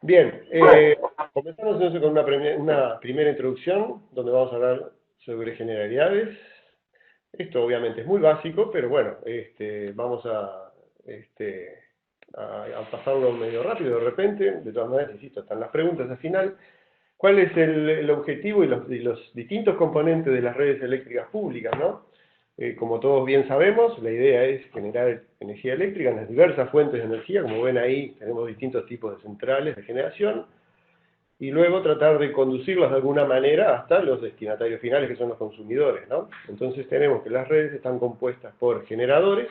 Bien, comenzamos entonces con una primera introducción donde vamos a hablar sobre generalidades. Esto obviamente es muy básico, pero bueno, vamos este, a pasarlo medio rápido de repente. De todas maneras, insisto, están las preguntas al final. ¿Cuál es el objetivo y los distintos componentes de las redes eléctricas públicas, ¿no? Como todos bien sabemos, la idea es generar energía eléctrica en las diversas fuentes de energía. Como ven ahí, tenemos distintos tipos de centrales de generación y luego tratar de conducirlas de alguna manera hasta los destinatarios finales, que son los consumidores, ¿no? Entonces tenemos que las redes están compuestas por generadores,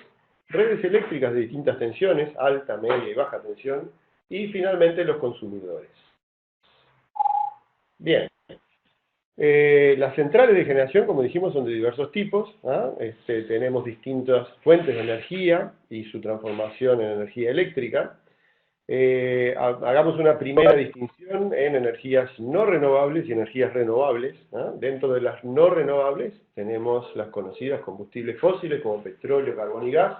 redes eléctricas de distintas tensiones, alta, media y baja tensión, y finalmente los consumidores. Bien, las centrales de generación, como dijimos, son de diversos tipos, ¿ah? Tenemos distintas fuentes de energía y su transformación en energía eléctrica. Hagamos una primera distinción en energías no renovables y energías renovables, ¿ah? Dentro de las no renovables tenemos las conocidas combustibles fósiles como petróleo, carbón y gas,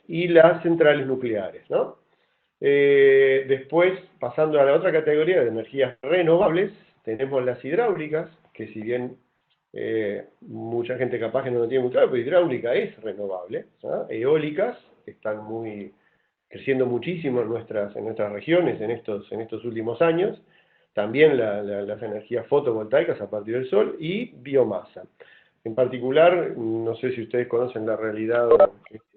y las centrales nucleares, ¿no? Después, pasando a la otra categoría de energías renovables, tenemos las hidráulicas, que si bien mucha gente capaz que no lo tiene muy claro, pero hidráulica es renovable, ¿ah? Eólicas, que están creciendo muchísimo en nuestras regiones en estos últimos años, también las energías fotovoltaicas a partir del sol y biomasa. En particular, no sé si ustedes conocen la realidad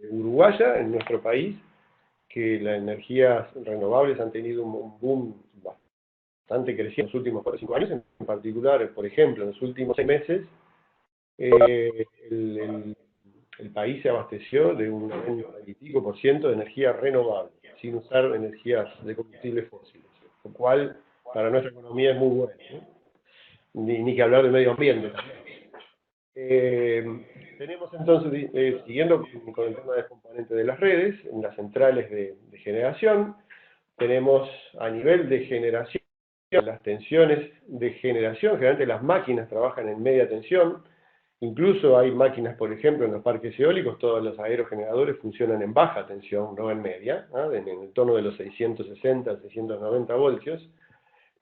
uruguaya en nuestro país, que las energías renovables han tenido un boom bastante creciente en los últimos 4 o 5 años. En particular, por ejemplo, en los últimos 6 meses, el país se abasteció de un 95% de energía renovable, sin usar energías de combustibles fósiles, lo cual para nuestra economía es muy bueno, ¿no? Ni que hablar del medio ambiente también. Tenemos entonces, siguiendo con el tema del componente de las redes, en las centrales de generación, tenemos a nivel de generación, las tensiones de generación, generalmente las máquinas trabajan en media tensión, incluso hay máquinas, por ejemplo, en los parques eólicos, todos los aerogeneradores funcionan en baja tensión, no en media, ¿no? En el torno de los 660, 690 voltios.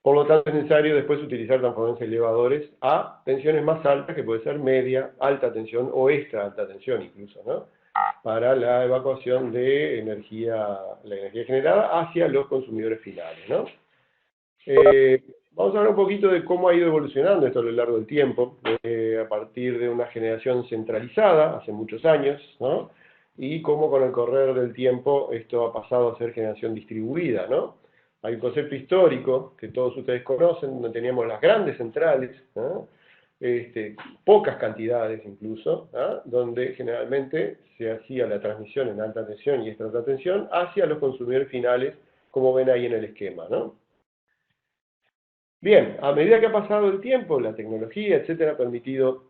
Por lo tanto, es necesario después utilizar transformadores elevadores a tensiones más altas, que puede ser media, alta tensión o extra alta tensión incluso, ¿no? Para la evacuación de la energía generada hacia los consumidores finales, ¿no? Vamos a hablar un poquito de cómo ha ido evolucionando esto a lo largo del tiempo, a partir de una generación centralizada hace muchos años, ¿no? Y cómo con el correr del tiempo esto ha pasado a ser generación distribuida, ¿no? Hay un concepto histórico que todos ustedes conocen, donde teníamos las grandes centrales, ¿no? Pocas cantidades incluso, ¿no? Donde generalmente se hacía la transmisión en alta tensión y extra alta tensión hacia los consumidores finales, como ven ahí en el esquema, ¿no? Bien, a medida que ha pasado el tiempo, la tecnología, etcétera, ha permitido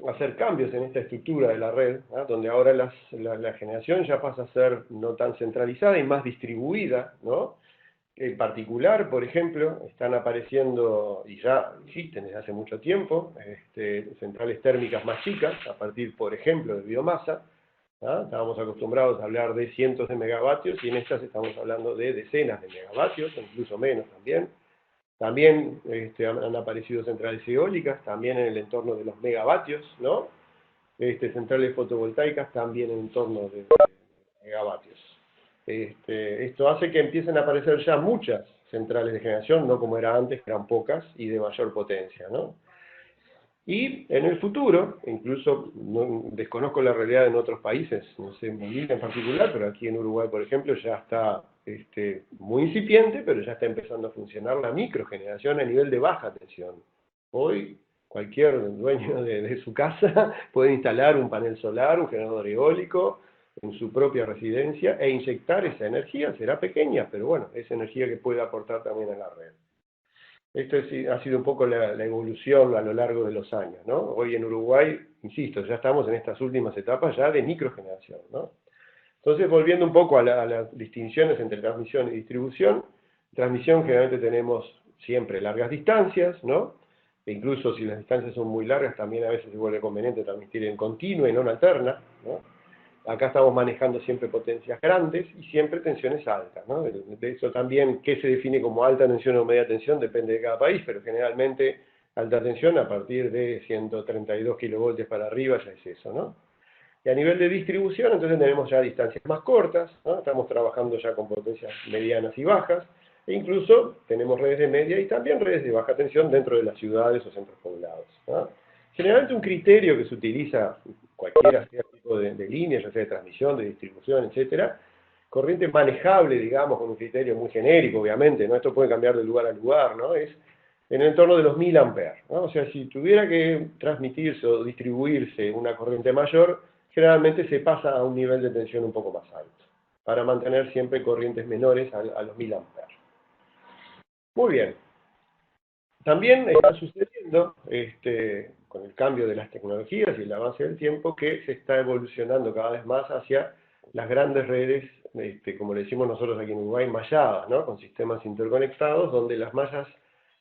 hacer cambios en esta estructura de la red, ¿no? Donde ahora la generación ya pasa a ser no tan centralizada y más distribuida, ¿no? En particular, por ejemplo, están apareciendo, y ya existen desde hace mucho tiempo, centrales térmicas más chicas, a partir, por ejemplo, de biomasa, ¿ah? Estábamos acostumbrados a hablar de cientos de megavatios, y en estas estamos hablando de decenas de megavatios, incluso menos también. También han aparecido centrales eólicas, también en el entorno de los megavatios, ¿no? Centrales fotovoltaicas también en entorno de megavatios. Esto hace que empiecen a aparecer ya muchas centrales de generación, no como era antes, que eran pocas y de mayor potencia, ¿no? Y en el futuro, incluso desconozco la realidad en otros países, no sé, en Bolivia en particular, pero aquí en Uruguay, por ejemplo, ya está muy incipiente, pero ya está empezando a funcionar la microgeneración a nivel de baja tensión. Hoy cualquier dueño de su casa puede instalar un panel solar, un generador eólico en su propia residencia e inyectar esa energía. Será pequeña, pero bueno, es energía que puede aportar también a la red. Ha sido un poco la evolución a lo largo de los años, ¿no? Hoy en Uruguay, insisto, ya estamos en estas últimas etapas ya de microgeneración, ¿no? Entonces, volviendo un poco a las distinciones entre transmisión y distribución, transmisión generalmente tenemos siempre largas distancias, ¿no? E incluso si las distancias son muy largas, también a veces se vuelve conveniente transmitir en continua y no en alterna, ¿no? acá estamos manejando siempre potencias grandes y siempre tensiones altas, ¿no? De eso también, qué se define como alta tensión o media tensión, depende de cada país, pero generalmente alta tensión a partir de 132 kilovoltios para arriba ya es eso, ¿no? Y a nivel de distribución, entonces tenemos ya distancias más cortas, ¿no? Estamos trabajando ya con potencias medianas y bajas, e incluso tenemos redes de media y también redes de baja tensión dentro de las ciudades o centros poblados, ¿no? Generalmente un criterio que se utiliza, cualquiera sea el tipo de línea, ya sea de transmisión, de distribución, etcétera, corriente manejable, digamos, con un criterio muy genérico, obviamente, ¿no? Esto puede cambiar de lugar a lugar, ¿no? Es en el entorno de los 1000 amperes, ¿no? O sea, si tuviera que transmitirse o distribuirse una corriente mayor, generalmente se pasa a un nivel de tensión un poco más alto, para mantener siempre corrientes menores a los 1000 amperes. Muy bien. También está sucediendo, con el cambio de las tecnologías y el avance del tiempo, que se está evolucionando cada vez más hacia las grandes redes, como le decimos nosotros aquí en Uruguay, malladas, ¿no? Con sistemas interconectados, donde las mallas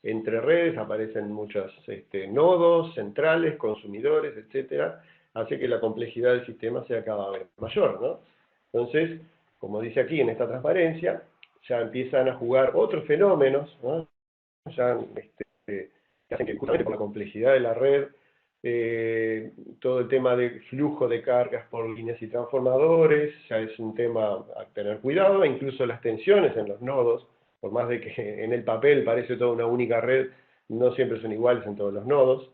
entre redes aparecen muchos nodos centrales, consumidores, etcétera, hace que la complejidad del sistema sea cada vez mayor, ¿no? Entonces, como dice aquí en esta transparencia, ya empiezan a jugar otros fenómenos, ¿no? Ya que hacen que justamente por la complejidad de la red, todo el tema de flujo de cargas por líneas y transformadores, ya es un tema a tener cuidado, e incluso las tensiones en los nodos, por más de que en el papel parece toda una única red, no siempre son iguales en todos los nodos.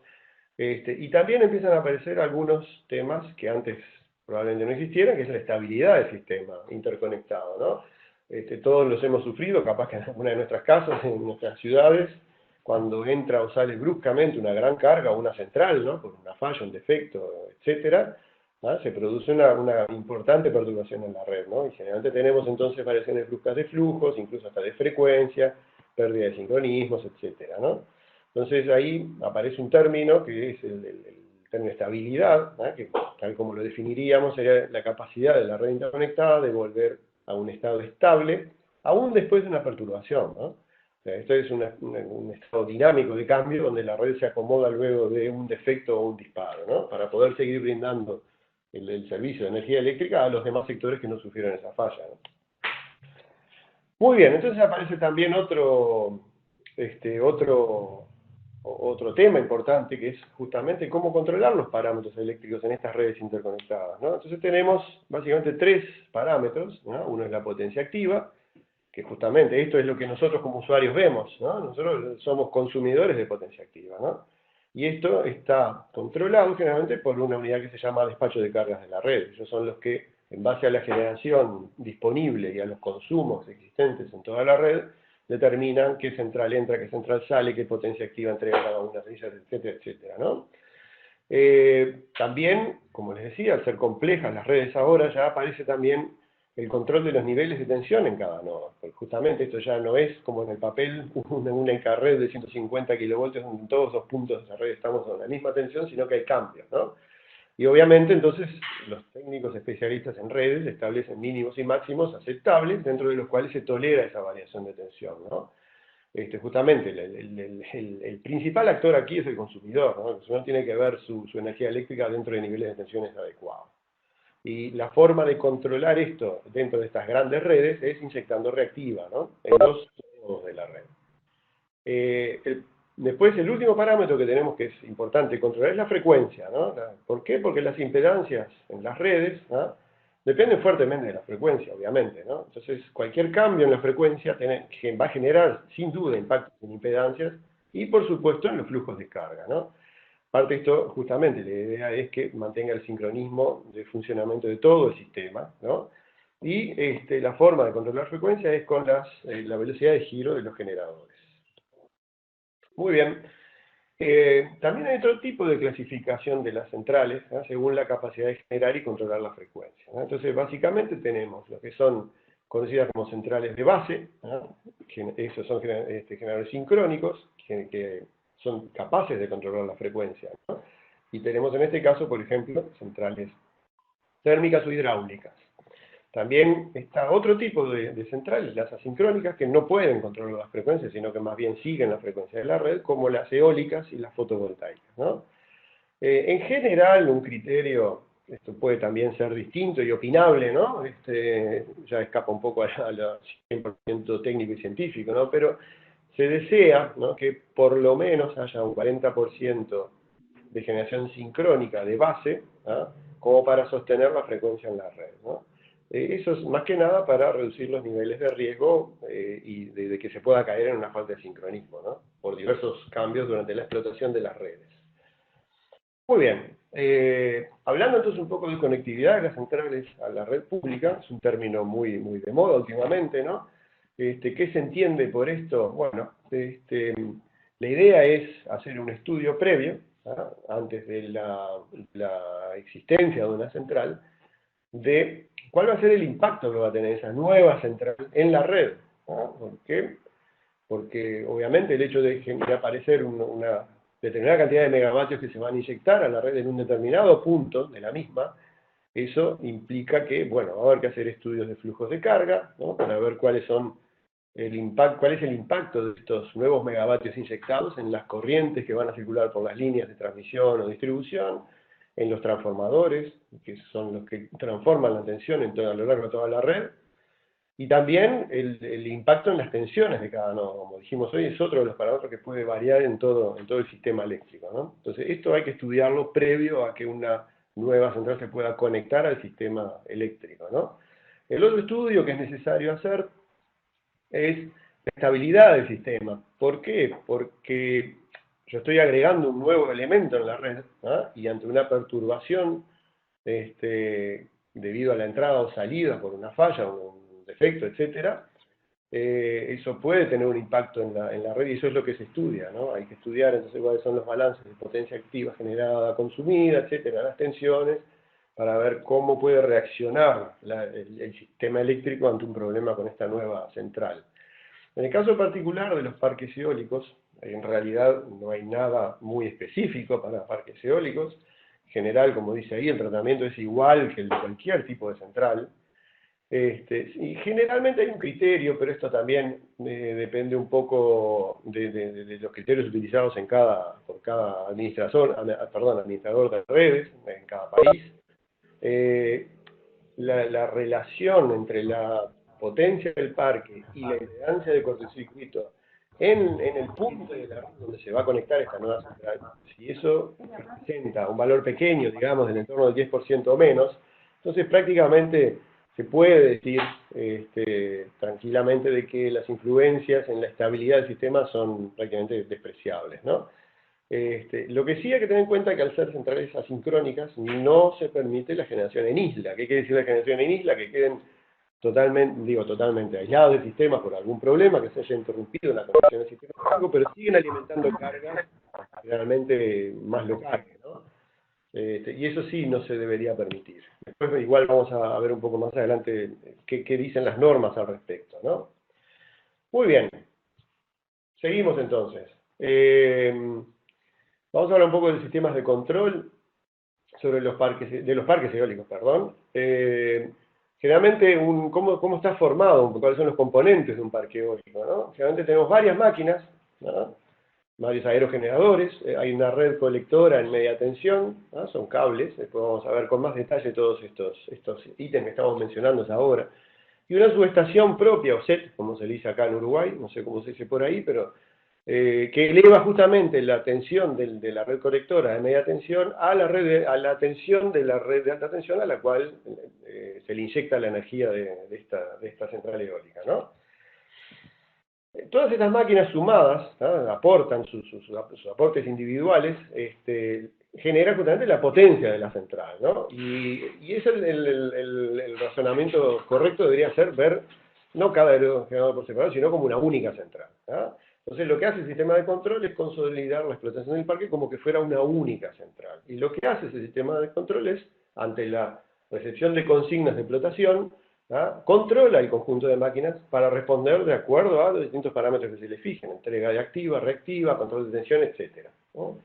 Y también empiezan a aparecer algunos temas que antes probablemente no existieran, que es la estabilidad del sistema interconectado, ¿no? Todos los hemos sufrido, capaz que en alguna de nuestras casas, en nuestras ciudades, cuando entra o sale bruscamente una gran carga o una central, ¿no? Por una falla, un defecto, etcétera, ¿no? Se produce una importante perturbación en la red, ¿no? Y generalmente tenemos entonces variaciones bruscas de flujos, incluso hasta de frecuencia, pérdida de sincronismos, etcétera, ¿no? Entonces ahí aparece un término que es el término estabilidad, ¿no? Que tal como lo definiríamos sería la capacidad de la red interconectada de volver a un estado estable, aún después de una perturbación, ¿no? O sea, esto es un estado dinámico de cambio donde la red se acomoda luego de un defecto o un disparo, ¿no? Para poder seguir brindando el servicio de energía eléctrica a los demás sectores que no sufrieron esa falla, ¿no? Muy bien, entonces aparece también otro tema importante, que es justamente cómo controlar los parámetros eléctricos en estas redes interconectadas, ¿no? Entonces tenemos básicamente tres parámetros, ¿no? Uno es la potencia activa, que justamente esto es lo que nosotros como usuarios vemos, ¿no? Nosotros somos consumidores de potencia activa, ¿no? Y esto está controlado generalmente por una unidad que se llama despacho de cargas de la red. Ellos son los que, en base a la generación disponible y a los consumos existentes en toda la red, determinan qué central entra, qué central sale, qué potencia activa entrega cada una de ellas, etcétera, etcétera, ¿no? También, como les decía, al ser complejas las redes ahora, ya aparece también el control de los niveles de tensión en cada nodo. Porque justamente esto ya no es como en el papel una única red de 150 kilovoltios donde en todos los puntos de esa red estamos con la misma tensión, sino que hay cambios, ¿no? Y obviamente entonces los técnicos especialistas en redes establecen mínimos y máximos aceptables dentro de los cuales se tolera esa variación de tensión, ¿no? Justamente el principal actor aquí es el consumidor, ¿no? El consumidor tiene que ver su energía eléctrica dentro de niveles de tensiones adecuados. Y la forma de controlar esto dentro de estas grandes redes es inyectando reactiva, ¿no? En los nodos de la red. Después el último parámetro que tenemos que es importante controlar es la frecuencia, ¿no? ¿Por qué? Porque las impedancias en las redes, ¿no? Dependen fuertemente de la frecuencia, obviamente, ¿no? Entonces, cualquier cambio en la frecuencia va a generar, sin duda, impactos en impedancias y, por supuesto, en los flujos de carga, ¿no? Parte de esto, justamente, la idea es que mantenga el sincronismo de funcionamiento de todo el sistema, ¿no? Y la forma de controlar frecuencia es con la velocidad de giro de los generadores. Muy bien. También hay otro tipo de clasificación de las centrales, ¿no? Según la capacidad de generar y controlar la frecuencia, ¿no? Entonces, básicamente tenemos lo que son conocidas como centrales de base, ¿no? Esos son generadores sincrónicos, que son capaces de controlar la frecuencia, ¿no? Y tenemos en este caso, por ejemplo, centrales térmicas o hidráulicas. También está otro tipo de centrales, las asincrónicas, que no pueden controlar las frecuencias, sino que más bien siguen la frecuencia de la red, como las eólicas y las fotovoltaicas, ¿no? En general, un criterio esto puede también ser distinto y opinable, ¿no? Ya escapa un poco a lo 100% técnico y científico, ¿no? Pero se desea, ¿no?, que por lo menos haya un 40% de generación sincrónica de base, ¿ah?, como para sostener la frecuencia en la red, ¿no? Eso es más que nada para reducir los niveles de riesgo y de que se pueda caer en una falta de sincronismo, ¿no?, por diversos cambios durante la explotación de las redes. Muy bien. Hablando entonces un poco de conectividad de las centrales a la red pública, es un término muy de moda últimamente, ¿no? ¿Qué se entiende por esto? Bueno, la idea es hacer un estudio previo, ¿ah?, antes de la existencia de una central, de cuál va a ser el impacto que va a tener esa nueva central en la red, ¿ah? ¿Por qué? Porque obviamente el hecho de aparecer una determinada cantidad de megavatios que se van a inyectar a la red en un determinado punto de la misma, eso implica que, bueno, va a haber que hacer estudios de flujos de carga, ¿no?, para ver cuál es el impacto de estos nuevos megavatios inyectados en las corrientes que van a circular por las líneas de transmisión o distribución, en los transformadores, que son los que transforman la tensión a lo largo de toda la red, y también el impacto en las tensiones de cada nodo. Como dijimos hoy, es otro de los parámetros que puede variar en todo el sistema eléctrico, ¿no? Entonces, esto hay que estudiarlo previo a que una nueva central se pueda conectar al sistema eléctrico, ¿no? El otro estudio que es necesario hacer es la estabilidad del sistema. ¿Por qué? Porque yo estoy agregando un nuevo elemento en la red, ¿ah?, y ante una perturbación debido a la entrada o salida por una falla, un defecto, etcétera, eso puede tener un impacto en la red, y eso es lo que se estudia, ¿no? Hay que estudiar entonces cuáles son los balances de potencia activa generada, consumida, etcétera, las tensiones, para ver cómo puede reaccionar el sistema eléctrico ante un problema con esta nueva central. En el caso particular de los parques eólicos, en realidad no hay nada muy específico para parques eólicos. En general, como dice ahí, el tratamiento es igual que el de cualquier tipo de central. Y generalmente hay un criterio, pero esto también depende un poco de los criterios utilizados por cada administrador de redes en cada país. La relación entre la potencia del parque y la impedancia de cortocircuito en el punto de la red donde se va a conectar esta nueva central, si eso representa un valor pequeño, digamos, del entorno del 10% o menos, entonces prácticamente se puede decir tranquilamente de que las influencias en la estabilidad del sistema son prácticamente despreciables, ¿no? Lo que sí hay que tener en cuenta es que al ser centrales asincrónicas no se permite la generación en isla. ¿Qué quiere decir la generación en isla? Que queden totalmente aislados del sistema por algún problema, que se haya interrumpido la conexión del sistema eléctrico, pero siguen alimentando cargas realmente más locales, ¿no? Y eso sí no se debería permitir. Después igual vamos a ver un poco más adelante qué dicen las normas al respecto, ¿no? Muy bien. Seguimos entonces. Vamos a hablar un poco de sistemas de control de los parques eólicos, perdón. Generalmente, ¿cómo está formado? ¿Cuáles son los componentes de un parque eólico, ¿no? Generalmente tenemos varias máquinas, ¿no?, varios aerogeneradores, hay una red colectora en media tensión, ¿no?, son cables, después vamos a ver con más detalle todos estos ítems que estamos mencionando ahora, y una subestación propia, o SET, como se dice acá en Uruguay, no sé cómo se dice por ahí, pero que eleva justamente la tensión de la red colectora de media tensión a la tensión de la red de alta tensión a la cual se le inyecta la energía de esta central eólica, ¿no? Todas estas máquinas sumadas, ¿no?, aportan sus aportes individuales, generan justamente la potencia de la central, ¿no? Y es el razonamiento correcto debería ser ver no cada aerogenerador por separado, sino como una única central, ¿no? Entonces lo que hace el sistema de control es consolidar la explotación del parque como que fuera una única central. Y lo que hace ese sistema de control es, ante la recepción de consignas de explotación, ¿ah?, controla el conjunto de máquinas para responder de acuerdo a los distintos parámetros que se le fijen: entrega de activa, reactiva, control de tensión, etc., ¿no?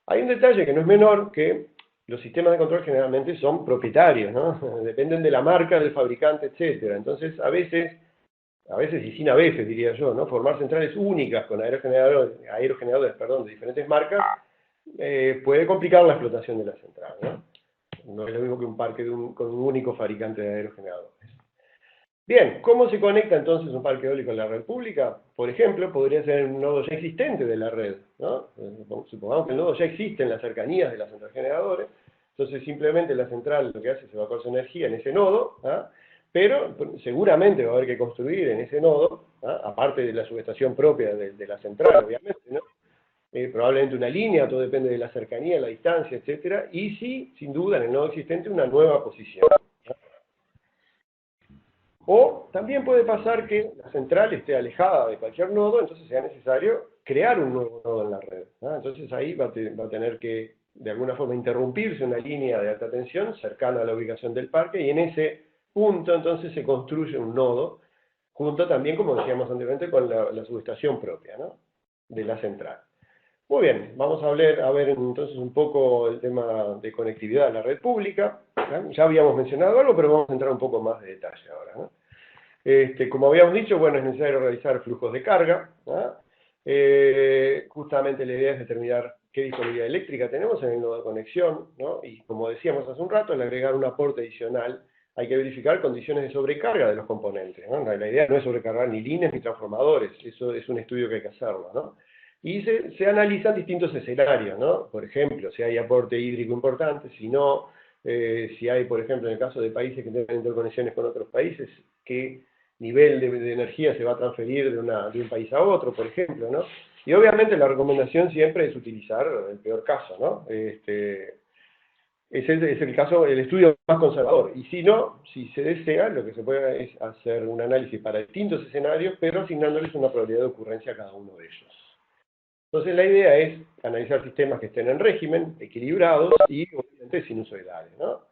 Hay un detalle que no es menor, que los sistemas de control generalmente son propietarios, ¿no? Dependen de la marca del fabricante, etc. Entonces, a veces y sin a veces, diría yo, ¿no?, formar centrales únicas con aerogeneradores, de diferentes marcas puede complicar la explotación de la central, ¿no? no es lo mismo que un parque con un único fabricante de aerogeneradores. Bien, ¿cómo se conecta entonces un parque eólico en la red pública? Por ejemplo, podría ser un nodo ya existente de la red, ¿no? Supongamos que el nodo ya existe en las cercanías de la central generadores, entonces simplemente la central lo que hace es evacuar su energía en ese nodo, ¿ah? Pero seguramente va a haber que construir en ese nodo, ¿ah? Aparte de la subestación propia de la central, obviamente, ¿no? Probablemente una línea, todo depende de la cercanía, la distancia, etcétera, y sí, sin duda, en el nodo existente una nueva posición. O también puede pasar que la central esté alejada de cualquier nodo, entonces sea necesario crear un nuevo nodo en la red, ¿no? Entonces ahí va a tener que, de alguna forma, interrumpirse una línea de alta tensión cercana a la ubicación del parque, y en ese punto entonces se construye un nodo, junto también, como decíamos anteriormente, con la subestación propia, ¿no?, de la central. Muy bien, vamos a ver entonces un poco el tema de conectividad de la red pública. ¿Eh? Ya habíamos mencionado algo, pero vamos a entrar un poco más de detalle ahora, ¿no? Como habíamos dicho, bueno, es necesario realizar flujos de carga, ¿no? Justamente la idea es determinar qué disponibilidad eléctrica tenemos en el nodo de conexión, ¿no? Y como decíamos hace un rato, al agregar un aporte adicional, hay que verificar condiciones de sobrecarga de los componentes, ¿no? La idea no es sobrecargar ni líneas ni transformadores, eso es un estudio que hay que hacerlo, ¿no? Y se analizan distintos escenarios, ¿no? Por ejemplo, si hay aporte hídrico importante, si no, si hay, por ejemplo, en el caso de países que tienen interconexiones con otros países, qué nivel de energía se va a transferir de un país a otro, por ejemplo, ¿no? Y obviamente la recomendación siempre es utilizar el peor caso, ¿no? Ese es el caso, el estudio más conservador. Y si no, si se desea, lo que se puede es hacer un análisis para distintos escenarios, pero asignándoles una probabilidad de ocurrencia a cada uno de ellos. Entonces la idea es analizar sistemas que estén en régimen, equilibrados y obviamente sinusoidales, ¿no?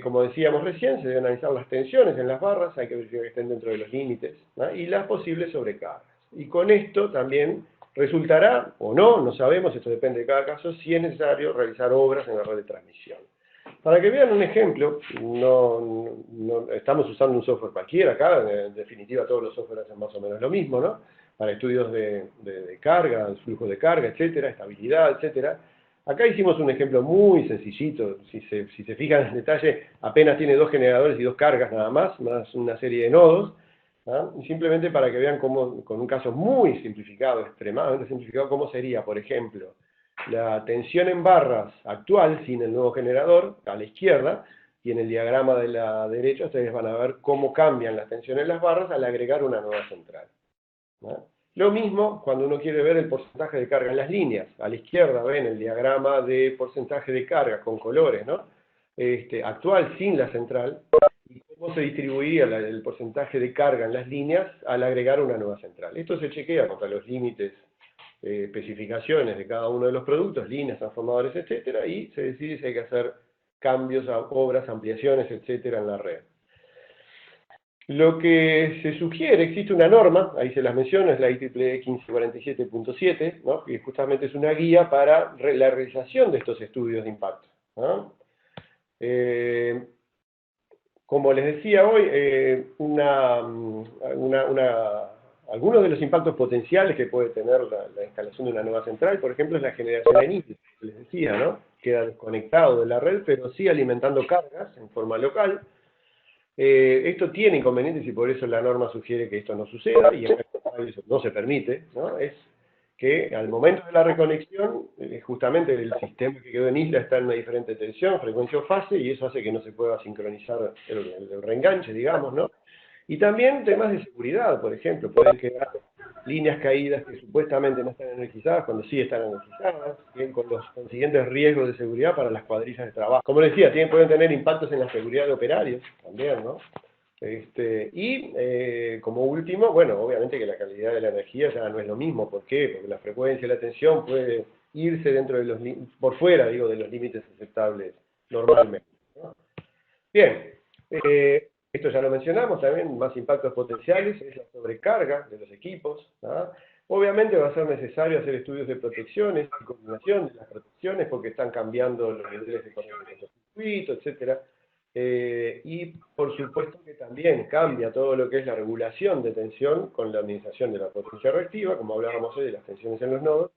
Como decíamos recién, se deben analizar las tensiones en las barras, hay que verificar que estén dentro de los límites, ¿no?, y las posibles sobrecargas. Y con esto también resultará, o no, no sabemos, esto depende de cada caso, si es necesario realizar obras en la red de transmisión. Para que vean un ejemplo, no estamos usando un software cualquiera acá, en definitiva todos los softwares hacen más o menos lo mismo, ¿no? Para estudios de carga, flujo de carga, etcétera, estabilidad, etcétera. Acá hicimos un ejemplo muy sencillito, si se fijan en detalle, apenas tiene 2 generadores y 2 cargas nada más una serie de nodos, ¿ah? Simplemente para que vean cómo, con un caso muy simplificado, extremadamente simplificado, cómo sería, por ejemplo, la tensión en barras actual sin el nuevo generador, a la izquierda, y en el diagrama de la derecha ustedes van a ver cómo cambian las tensiones en las barras al agregar una nueva central, ¿no? Lo mismo cuando uno quiere ver el porcentaje de carga en las líneas. A la izquierda ven el diagrama de porcentaje de carga con colores, ¿no? Actual sin la central, y cómo se distribuía el porcentaje de carga en las líneas al agregar una nueva central. Esto se chequea contra los límites, especificaciones de cada uno de los productos, líneas, transformadores, etcétera, y se decide si hay que hacer cambios, obras, ampliaciones, etcétera, en la red. Lo que se sugiere, existe una norma, ahí se las menciono, es la IEEE 1547.7, ¿no?, que justamente es una guía para la realización de estos estudios de impacto, ¿no? Como les decía hoy, algunos de los impactos potenciales que puede tener la instalación de una nueva central, por ejemplo, es la generación de nítidos, que les decía, ¿no? Queda desconectado de la red, pero sí alimentando cargas en forma local. Esto tiene inconvenientes y por eso la norma sugiere que esto no suceda, y acá eso no se permite, ¿no? Es que al momento de la reconexión, justamente el sistema que quedó en isla está en una diferente tensión, frecuencia o fase, y eso hace que no se pueda sincronizar el reenganche, digamos, ¿no? Y también temas de seguridad, por ejemplo, pueden quedar líneas caídas que supuestamente no están energizadas cuando sí están energizadas, bien, con los consiguientes riesgos de seguridad para las cuadrillas de trabajo. Como les decía, pueden tener impactos en la seguridad de operarios también, ¿no? Como último, bueno, obviamente que la calidad de la energía ya no es lo mismo. ¿Por qué? Porque la frecuencia y la tensión puede irse dentro de por fuera, digo, de los límites aceptables normalmente, ¿no? Bien, esto ya lo mencionamos también, más impactos potenciales, es la sobrecarga de los equipos, ¿no? Obviamente va a ser necesario hacer estudios de protecciones y coordinación de las protecciones porque están cambiando los niveles de corriente de los circuitos, etcétera. Y por supuesto que también cambia todo lo que es la regulación de tensión con la administración de la potencia reactiva, como hablábamos hoy de las tensiones en los nodos,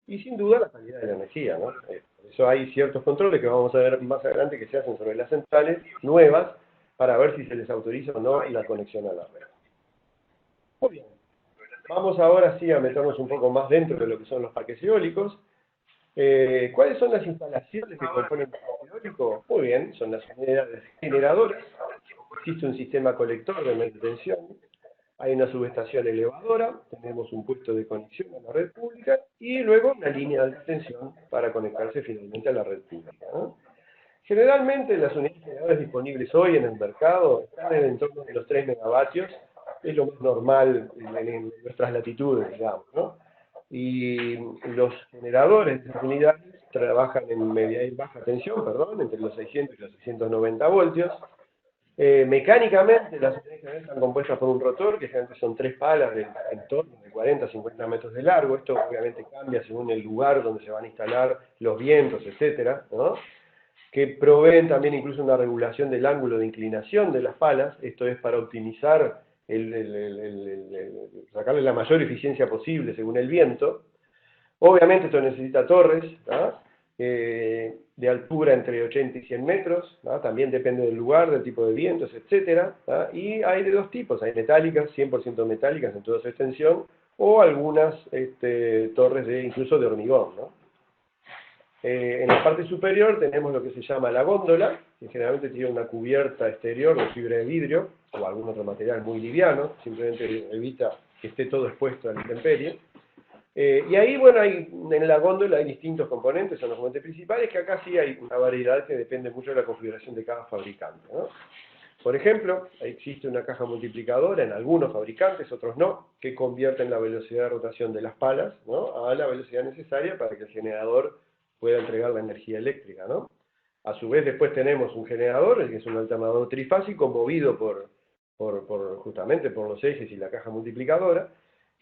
y sin duda la calidad de la energía, ¿no? Por eso hay ciertos controles que vamos a ver más adelante que se hacen sobre las centrales nuevas para ver si se les autoriza o no la conexión a la red. Muy bien. Vamos ahora sí a meternos un poco más dentro de lo que son los parques eólicos. ¿Cuáles son las instalaciones que componen el parque eólico? Muy bien, son las unidades generadoras. Existe un sistema colector de media tensión. Hay una subestación elevadora, tenemos un puesto de conexión a la red pública y luego una línea de alta tensión para conectarse finalmente a la red pública, ¿no? Generalmente las unidades generadoras disponibles hoy en el mercado están en el entorno de los 3 megavatios, es lo más normal en nuestras latitudes, digamos, ¿no? Y los generadores de esas unidades trabajan en media y baja tensión, perdón, entre los 600 y los 690 voltios. Mecánicamente las unidades están compuestas por un rotor, que generalmente son 3 palas de en torno de 40 a 50 metros de largo. Esto obviamente cambia según el lugar donde se van a instalar los vientos, etcétera, ¿no? Que proveen también incluso una regulación del ángulo de inclinación de las palas. Esto es para optimizar, sacarle la mayor eficiencia posible según el viento. Obviamente esto necesita torres, ¿no? De altura entre 80 y 100 metros, ¿no? También depende del lugar, del tipo de vientos, etc. ¿no? Y hay de dos tipos, hay metálicas, 100% metálicas en toda su extensión, o algunas torres incluso de hormigón, ¿no? En la parte superior tenemos lo que se llama la góndola, que generalmente tiene una cubierta exterior de fibra de vidrio, o algún otro material muy liviano, simplemente evita que esté todo expuesto a la intemperie. Y ahí, bueno, en la góndola hay distintos componentes, son los componentes principales, que acá sí hay una variedad que depende mucho de la configuración de cada fabricante, ¿no? Por ejemplo, existe una caja multiplicadora en algunos fabricantes, otros no, que convierten la velocidad de rotación de las palas, ¿no?, a la velocidad necesaria para que el generador pueda entregar la energía eléctrica, ¿no? A su vez después tenemos un generador, que es un alternador trifásico movido justamente por los ejes y la caja multiplicadora,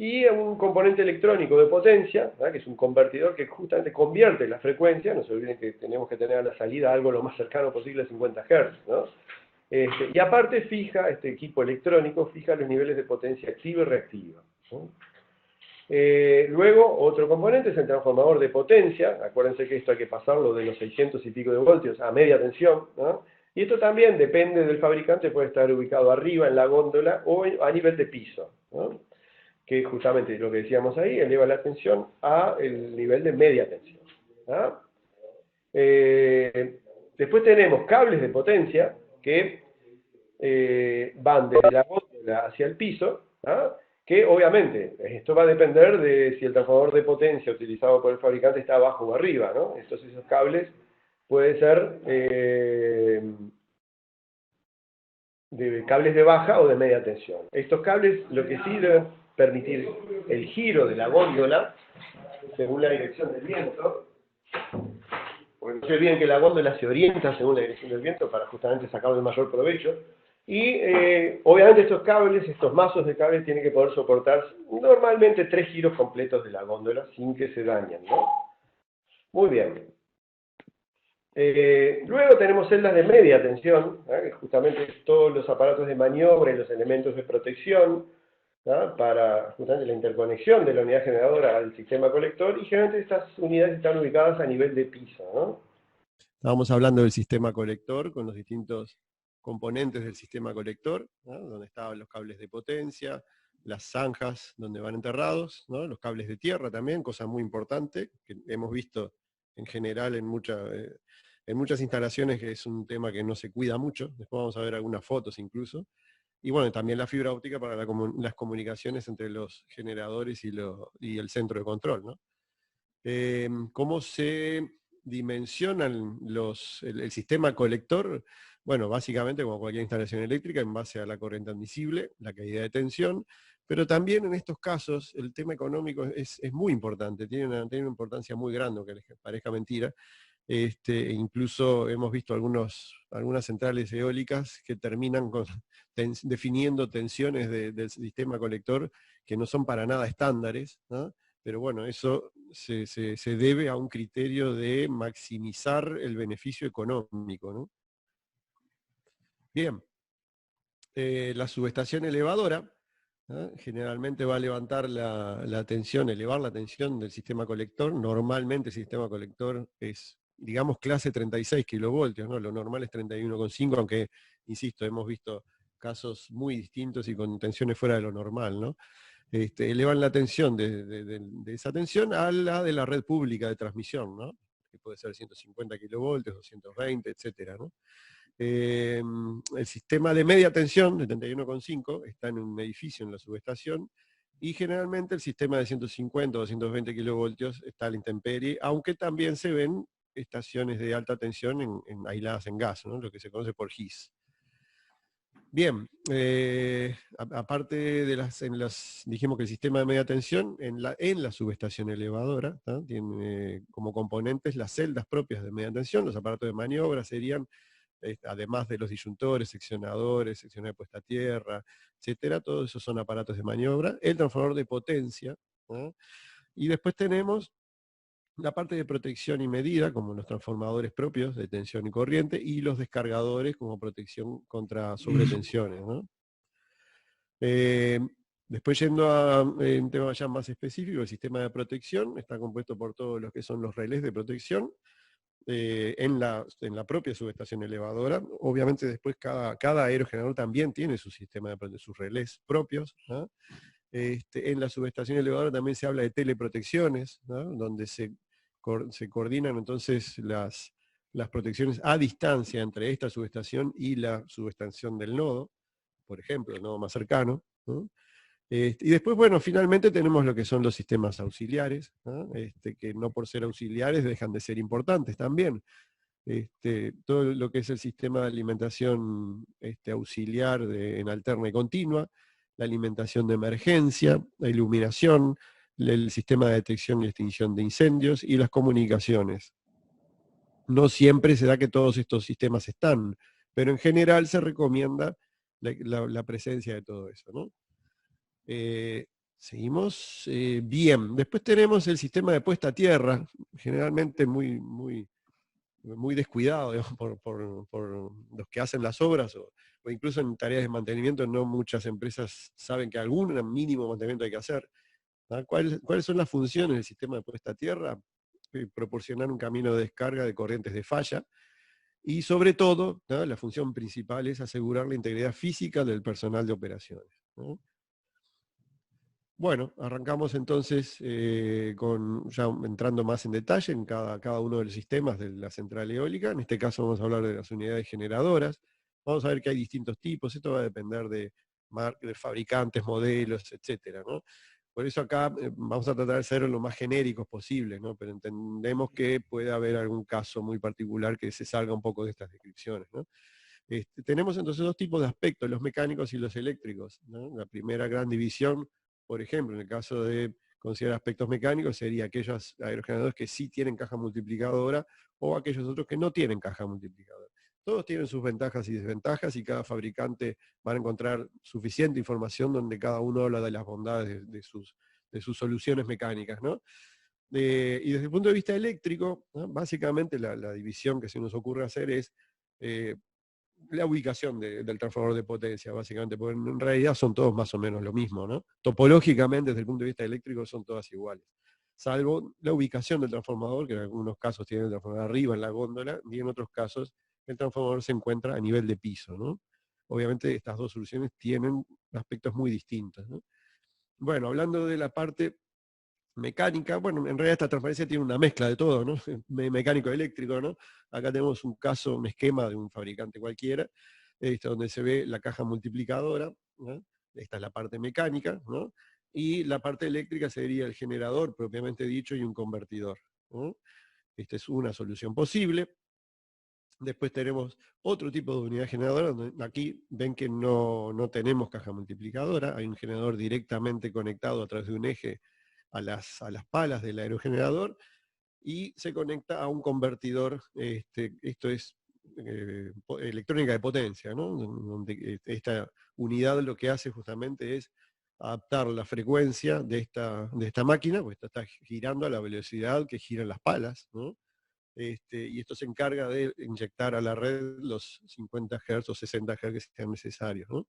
y un componente electrónico de potencia, ¿verdad?, que es un convertidor que justamente convierte la frecuencia. No se olviden que tenemos que tener a la salida algo lo más cercano posible a 50 Hz, ¿no? Y aparte fija, este equipo electrónico fija los niveles de potencia activa y reactiva, ¿no? Luego, otro componente es el transformador de potencia. Acuérdense que esto hay que pasarlo de los 600 y pico de voltios a media tensión, ¿no? Y esto también depende del fabricante, puede estar ubicado arriba en la góndola o a nivel de piso, ¿no?, que justamente lo que decíamos ahí, eleva la tensión a el nivel de media tensión, ¿no? Después tenemos cables de potencia que van desde la góndola hacia el piso, ¿no?, que obviamente esto va a depender de si el transformador de potencia utilizado por el fabricante está abajo o arriba, ¿no? Entonces esos cables pueden ser de cables de baja o de media tensión. Estos cables lo que sí deben permitir el giro de la góndola según la dirección del viento, porque no se olviden que la góndola se orienta según la dirección del viento para justamente sacarle el mayor provecho. Y obviamente estos cables, estos mazos de cables tienen que poder soportar normalmente 3 giros completos de la góndola sin que se dañen, ¿no? Muy bien. Luego tenemos celdas de media tensión, ¿eh?, que justamente todos los aparatos de maniobra y los elementos de protección, ¿no?, para justamente la interconexión de la unidad generadora al sistema colector, y generalmente estas unidades están ubicadas a nivel de piso, ¿no? Estábamos hablando del sistema colector con los distintos componentes del sistema colector, ¿no?, donde estaban los cables de potencia, las zanjas donde van enterrados, ¿no?, los cables de tierra también, cosa muy importante, que hemos visto en general en muchas instalaciones, que es un tema que no se cuida mucho. Después vamos a ver algunas fotos incluso. Y bueno, también la fibra óptica para las comunicaciones entre los generadores y el centro de control, ¿no? ¿Cómo se dimensionan el sistema colector? Bueno, básicamente como cualquier instalación eléctrica, en base a la corriente admisible, la caída de tensión, pero también en estos casos el tema económico es muy importante, tiene una importancia muy grande, aunque les parezca mentira. Incluso hemos visto algunas centrales eólicas que terminan definiendo tensiones del sistema colector que no son para nada estándares, ¿no? Pero bueno, eso se debe a un criterio de maximizar el beneficio económico, ¿no? Bien, la subestación elevadora Generalmente va a levantar la tensión, elevar la tensión del sistema colector. Normalmente el sistema colector es, digamos, clase 36 kilovoltios, ¿no? Lo normal es 31,5, aunque, insisto, hemos visto casos muy distintos y con tensiones fuera de lo normal, ¿no? Elevan la tensión de esa tensión a la de la red pública de transmisión, ¿no? Que puede ser 150 kilovoltios, 220, etcétera, ¿no? El sistema de media tensión, de 31,5, está en un edificio en la subestación, y generalmente el sistema de 150 o 220 kilovoltios está a la intemperie, aunque también se ven estaciones de alta tensión aisladas en gas, ¿no? Lo que se conoce por GIS. Bien, aparte de dijimos que el sistema de media tensión en la subestación elevadora, ¿tá? Tiene como componentes las celdas propias de media tensión. Los aparatos de maniobra serían, además de los disyuntores, seccionadores de puesta a tierra, etcétera, todos esos son aparatos de maniobra. El transformador de potencia, ¿no? Y después tenemos la parte de protección y medida, como los transformadores propios de tensión y corriente, y los descargadores como protección contra sobretensiones, ¿no? Después, yendo a un tema ya más específico, el sistema de protección está compuesto por todos los que son los relés de protección en la propia subestación elevadora. Obviamente después cada aerogenerador también tiene su sistema de sus relés propios, ¿no? En la subestación elevadora también se habla de teleprotecciones, ¿no? Donde se coordinan entonces las protecciones a distancia entre esta subestación y la subestación del nodo, por ejemplo, el nodo más cercano, ¿no? Y después, bueno, finalmente tenemos lo que son los sistemas auxiliares, ¿no? Que no por ser auxiliares dejan de ser importantes también. Todo lo que es el sistema de alimentación auxiliar en alterna y continua, la alimentación de emergencia, la iluminación, el sistema de detección y extinción de incendios y las comunicaciones. No siempre se da que todos estos sistemas están, pero en general se recomienda la presencia de todo eso, ¿no? Seguimos. Bien, después tenemos el sistema de puesta a tierra, generalmente muy descuidado, digamos, por los que hacen las obras, o incluso en tareas de mantenimiento no muchas empresas saben que algún mínimo mantenimiento hay que hacer. ¿Cuáles son las funciones del sistema de puesta a tierra? Proporcionar un camino de descarga de corrientes de falla, y sobre todo, ¿no?, la función principal es asegurar la integridad física del personal de operaciones, ¿no? Bueno, arrancamos entonces ya entrando más en detalle en cada uno de los sistemas de la central eólica. En este caso vamos a hablar de las unidades generadoras. Vamos a ver que hay distintos tipos, esto va a depender de fabricantes, modelos, etcétera, ¿no? Por eso acá vamos a tratar de ser lo más genéricos posible, ¿no? Pero entendemos que puede haber algún caso muy particular que se salga un poco de estas descripciones, ¿no? Tenemos entonces dos tipos de aspectos, los mecánicos y los eléctricos, ¿no? La primera gran división, por ejemplo, en el caso de considerar aspectos mecánicos, sería aquellos aerogeneradores que sí tienen caja multiplicadora, o aquellos otros que no tienen caja multiplicadora. Todos tienen sus ventajas y desventajas, y cada fabricante va a encontrar suficiente información donde cada uno habla de las bondades de sus soluciones mecánicas, ¿no? Y desde el punto de vista eléctrico, ¿no?, básicamente la división que se nos ocurre hacer es la ubicación del transformador de potencia, básicamente, porque en realidad son todos más o menos lo mismo, ¿no? Topológicamente, desde el punto de vista eléctrico, son todas iguales, salvo la ubicación del transformador, que en algunos casos tiene el transformador arriba en la góndola, y en otros casos el transformador se encuentra a nivel de piso, ¿no? Obviamente estas dos soluciones tienen aspectos muy distintos, ¿no? Bueno, hablando de la parte mecánica, bueno, en realidad esta transparencia tiene una mezcla de todo, ¿no? Mecánico eléctrico, ¿no? Acá tenemos un caso, un esquema de un fabricante cualquiera, donde se ve la caja multiplicadora, ¿no? Esta es la parte mecánica, ¿no? Y la parte eléctrica sería el generador propiamente dicho y un convertidor, ¿no? Esta es una solución posible. Después tenemos otro tipo de unidad generadora, donde aquí ven que no tenemos caja multiplicadora, hay un generador directamente conectado a través de un eje a las palas del aerogenerador, y se conecta a un convertidor, esto es electrónica de potencia, ¿no? Donde esta unidad lo que hace justamente es adaptar la frecuencia de esta máquina, porque está girando a la velocidad que giran las palas, ¿no? Y esto se encarga de inyectar a la red los 50 Hz o 60 Hz que sean necesarios, ¿no?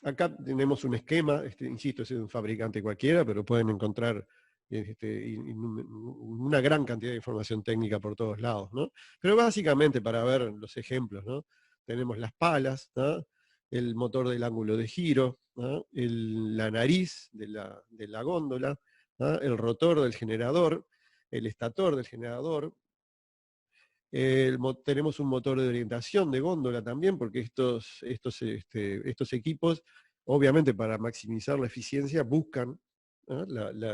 Acá tenemos un esquema, insisto, es de un fabricante cualquiera, pero pueden encontrar una gran cantidad de información técnica por todos lados, ¿no? Pero básicamente para ver los ejemplos, ¿no? Tenemos las palas, ¿no? El motor del ángulo de giro, ¿no? La nariz de la góndola, ¿no? El rotor del generador, el estator del generador. Tenemos un motor de orientación de góndola también, porque estos equipos, obviamente para maximizar la eficiencia, buscan, ¿no?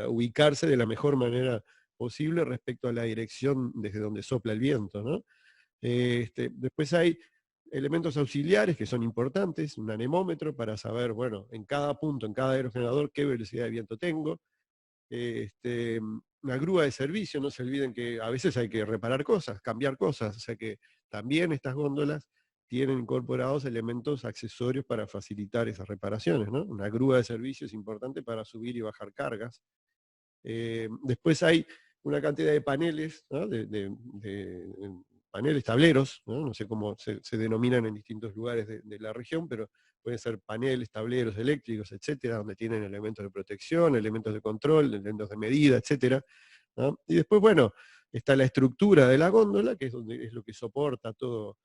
ubicarse de la mejor manera posible respecto a la dirección desde donde sopla el viento, ¿no? Después hay elementos auxiliares que son importantes, un anemómetro para saber, bueno, en cada punto, en cada aerogenerador, qué velocidad de viento tengo. Una grúa de servicio, no se olviden que a veces hay que reparar cosas, cambiar cosas, o sea que también estas góndolas tienen incorporados elementos accesorios para facilitar esas reparaciones, ¿no? Una grúa de servicio es importante para subir y bajar cargas. Después hay una cantidad de paneles, ¿no? Paneles, tableros, ¿no? No sé cómo se denominan en distintos lugares de la región, pero pueden ser paneles, tableros eléctricos, etcétera, donde tienen elementos de protección, elementos de control, elementos de medida, etcétera, ¿no? Y después, bueno, está la estructura de la góndola, que es lo que soporta todos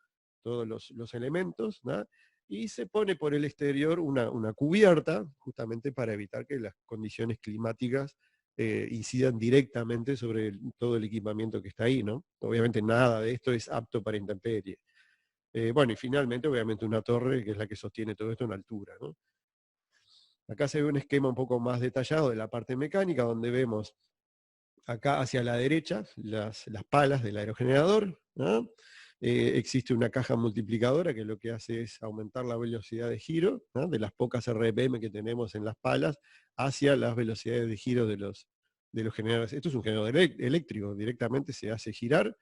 los elementos, ¿no? Y se pone por el exterior una cubierta, justamente para evitar que las condiciones climáticas incidan directamente sobre todo el equipamiento que está ahí, ¿no? Obviamente nada de esto es apto para intemperie. Bueno, y finalmente, obviamente, una torre, que es la que sostiene todo esto en altura, ¿no? Acá se ve un esquema un poco más detallado de la parte mecánica, donde vemos acá hacia la derecha las palas del aerogenerador, ¿no? Existe una caja multiplicadora que lo que hace es aumentar la velocidad de giro, ¿no? De las pocas RPM que tenemos en las palas hacia las velocidades de giro de los generadores. Esto es un generador eléctrico, directamente se hace girar,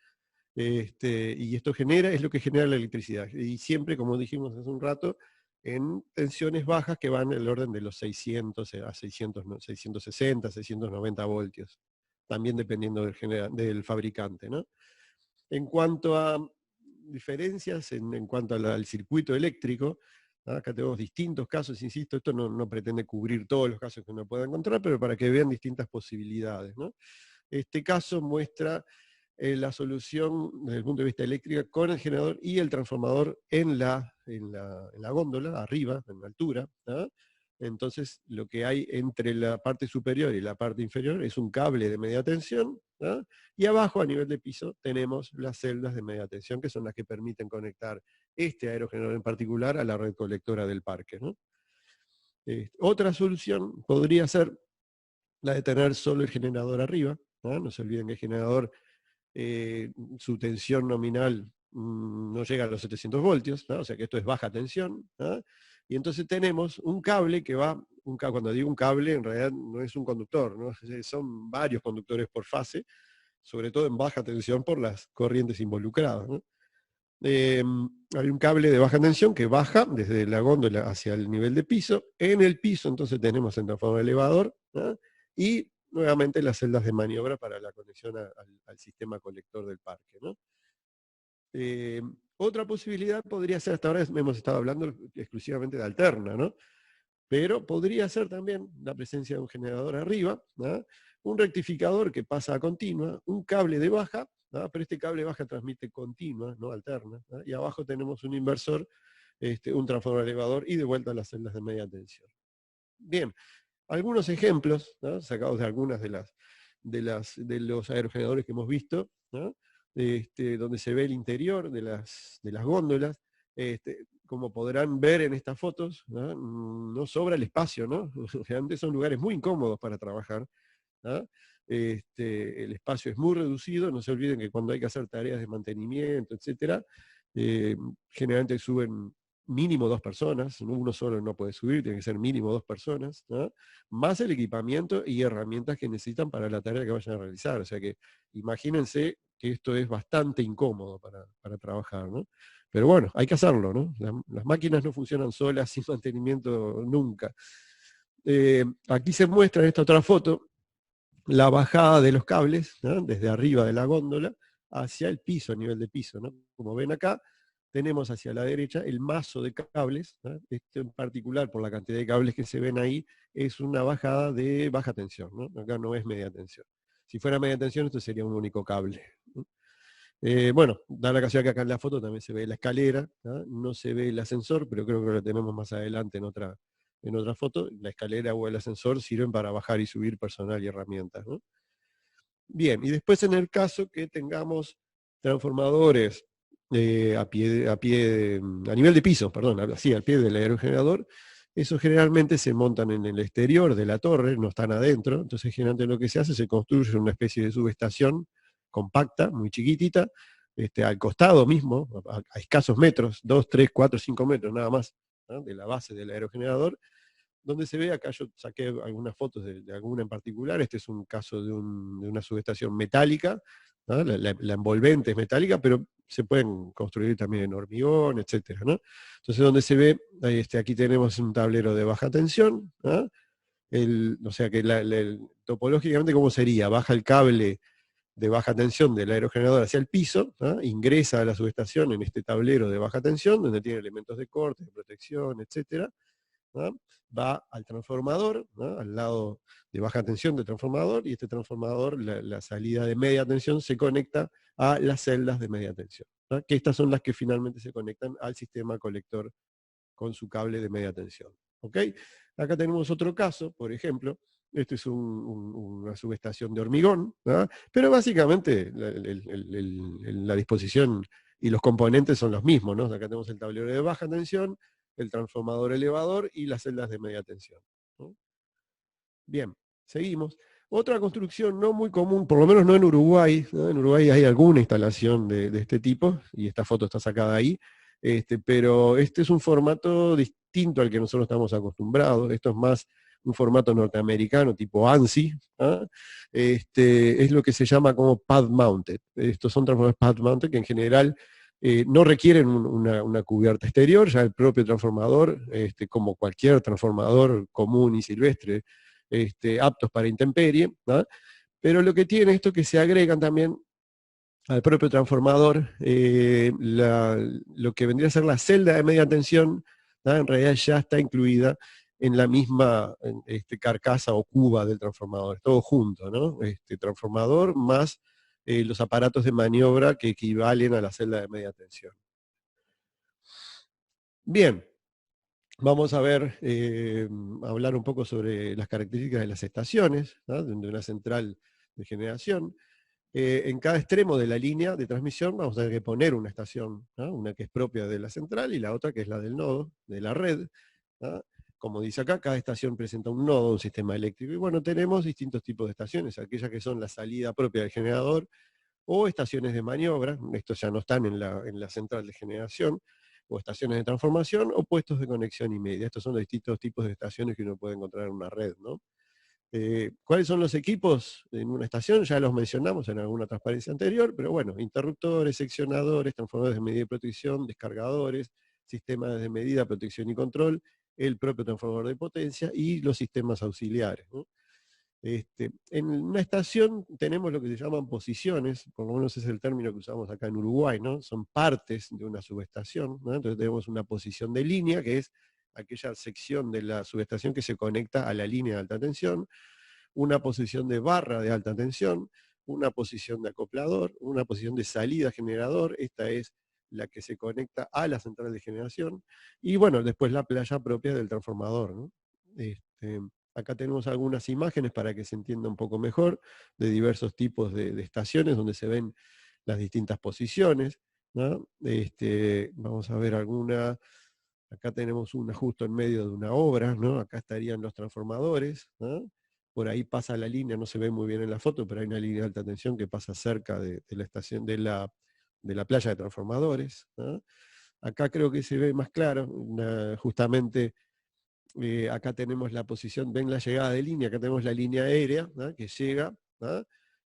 y esto es lo que genera la electricidad. Y siempre, como dijimos hace un rato, en tensiones bajas que van en el orden de los 600 a 660, 690 voltios, también dependiendo del fabricante, ¿no? En cuanto a diferencias, en cuanto al circuito eléctrico, ¿no? Acá tenemos distintos casos, insisto, esto no pretende cubrir todos los casos que uno pueda encontrar, pero para que vean distintas posibilidades, ¿no? Este caso muestra la solución desde el punto de vista eléctrico con el generador y el transformador en la góndola, arriba, en la altura, ¿no? Entonces, lo que hay entre la parte superior y la parte inferior es un cable de media tensión, ¿no? Y abajo, a nivel de piso, tenemos las celdas de media tensión, que son las que permiten conectar este aerogenerador en particular a la red colectora del parque, ¿no? Otra solución podría ser la de tener solo el generador arriba, ¿no? No se olviden que el generador, su tensión nominal no llega a los 700 voltios, ¿no? O sea que esto es baja tensión, ¿no? Y entonces tenemos un cable que va, cuando digo un cable, en realidad no es un conductor, ¿no? Son varios conductores por fase, sobre todo en baja tensión por las corrientes involucradas, ¿no? Hay un cable de baja tensión que baja desde la góndola hacia el nivel de piso. En el piso entonces tenemos el transformador elevador, ¿no? Y nuevamente las celdas de maniobra para la conexión al sistema colector del parque, ¿no? Otra posibilidad podría ser, hasta ahora hemos estado hablando exclusivamente de alterna, ¿no? Pero podría ser también la presencia de un generador arriba, ¿no? Un rectificador que pasa a continua, un cable de baja, ¿no? Pero este cable de baja transmite continua, no alterna, ¿no? Y abajo tenemos un inversor, un transformador elevador y de vuelta las celdas de media tensión. Bien, algunos ejemplos, ¿no? Sacados de algunas de los aerogeneradores que hemos visto, ¿no? Donde se ve el interior de las góndolas. Como podrán ver en estas fotos, no sobra el espacio, ¿no? Realmente son lugares muy incómodos para trabajar, ¿no? El espacio es muy reducido, no se olviden que cuando hay que hacer tareas de mantenimiento, etcétera, generalmente suben mínimo 2 personas, uno solo no puede subir, tiene que ser mínimo 2 personas, ¿no? Más el equipamiento y herramientas que necesitan para la tarea que vayan a realizar. O sea que imagínense que esto es bastante incómodo para trabajar, ¿no? Pero bueno, hay que hacerlo, ¿no? Las máquinas no funcionan solas sin mantenimiento nunca. Aquí se muestra en esta otra foto la bajada de los cables, ¿no? Desde arriba de la góndola hacia el piso, a nivel de piso, ¿no? Como ven acá, tenemos hacia la derecha el mazo de cables, ¿no? Esto en particular, por la cantidad de cables que se ven ahí, es una bajada de baja tensión, ¿no? Acá no es media tensión. Si fuera media tensión, esto sería un único cable, ¿no? Bueno, da la casualidad que acá en la foto también se ve la escalera, ¿no? No se ve el ascensor, pero creo que lo tenemos más adelante en otra foto. La escalera o el ascensor sirven para bajar y subir personal y herramientas, ¿no? Bien, y después en el caso que tengamos transformadores a nivel de piso, perdón, así, al pie del aerogenerador, esos generalmente se montan en el exterior de la torre, no están adentro, entonces generalmente lo que se hace, se construye una especie de subestación compacta, muy chiquitita, al costado mismo, a escasos metros, 2, 3, 4, 5 metros nada más, ¿no? De la base del aerogenerador, donde se ve, acá yo saqué algunas fotos de alguna en particular, este es un caso de una subestación metálica, ¿no? La envolvente es metálica, pero se pueden construir también en hormigón, etcétera, ¿no? Entonces donde se ve, aquí tenemos un tablero de baja tensión, ¿no? O sea que topológicamente, ¿cómo sería? Baja el cable de baja tensión del aerogenerador hacia el piso, ¿no? Ingresa a la subestación en este tablero de baja tensión, donde tiene elementos de corte, de protección, etcétera, ¿no? Va al transformador, ¿no? Al lado de baja tensión del transformador, y este transformador, la salida de media tensión, se conecta a las celdas de media tensión, ¿no? Que estas son las que finalmente se conectan al sistema colector con su cable de media tensión. ¿Ok? Acá tenemos otro caso, por ejemplo, este es una subestación de hormigón, ¿no? Pero básicamente la disposición y los componentes son los mismos, ¿no? Acá tenemos el tablero de baja tensión, el transformador elevador y las celdas de media tensión, ¿no? Bien, seguimos. Otra construcción no muy común, por lo menos no en Uruguay, ¿no? En Uruguay hay alguna instalación de este tipo, y esta foto está sacada ahí, pero este es un formato distinto al que nosotros estamos acostumbrados. Esto es más un formato norteamericano, tipo ANSI, ¿ah? Es lo que se llama como pad mounted. Estos son transformadores pad mounted que en general no requieren una cubierta exterior, ya el propio transformador, como cualquier transformador común y silvestre, aptos para intemperie, ¿no? Pero lo que tiene esto que se agregan también al propio transformador, lo que vendría a ser la celda de media tensión, ¿no? En realidad ya está incluida en la misma carcasa o cuba del transformador, todo junto, ¿no? Transformador más los aparatos de maniobra que equivalen a la celda de media tensión. Bien, vamos a ver, hablar un poco sobre las características de las estaciones, ¿no? De una central de generación. En cada extremo de la línea de transmisión vamos a tener que poner una estación, ¿no? Una que es propia de la central y la otra que es la del nodo, de la red, ¿no? Como dice acá, cada estación presenta un nodo, un sistema eléctrico. Y bueno, tenemos distintos tipos de estaciones, aquellas que son la salida propia del generador, o estaciones de maniobra, estos ya no están en la central de generación, o estaciones de transformación, o puestos de conexión y media. Estos son los distintos tipos de estaciones que uno puede encontrar en una red, ¿no? ¿Cuáles son los equipos en una estación? Ya los mencionamos en alguna transparencia anterior, pero bueno, interruptores, seccionadores, transformadores de medida y protección, descargadores, sistemas de medida, protección y control, el propio transformador de potencia y los sistemas auxiliares, ¿no? En una estación tenemos lo que se llaman posiciones, por lo menos es el término que usamos acá en Uruguay, ¿no? Son partes de una subestación, ¿no? Entonces tenemos una posición de línea, que es aquella sección de la subestación que se conecta a la línea de alta tensión, una posición de barra de alta tensión, una posición de acoplador, una posición de salida generador, esta es la que se conecta a la central de generación, y bueno, después la playa propia del transformador, ¿no? Acá tenemos algunas imágenes para que se entienda un poco mejor de diversos tipos de estaciones donde se ven las distintas posiciones, ¿no? Vamos a ver alguna. Acá tenemos una justo en medio de una obra, ¿no? Acá estarían los transformadores, ¿no? Por ahí pasa la línea, no se ve muy bien en la foto, pero hay una línea de alta tensión que pasa cerca de la estación de la playa de transformadores, ¿no? Acá creo que se ve más claro, justamente acá tenemos la posición, ven la llegada de línea, acá tenemos la línea aérea, ¿no? Que llega, ¿no?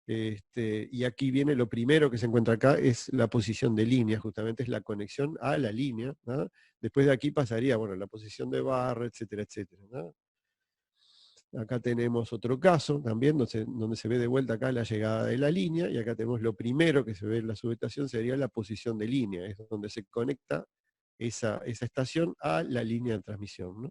Y aquí viene lo primero que se encuentra acá, es la posición de línea, justamente es la conexión a la línea, ¿no? Después de aquí pasaría, bueno, la posición de barra, etcétera, etcétera, ¿no? Acá tenemos otro caso también, donde se ve de vuelta acá la llegada de la línea, y acá tenemos lo primero que se ve en la subestación, sería la posición de línea, es donde se conecta esa estación a la línea de transmisión, ¿no?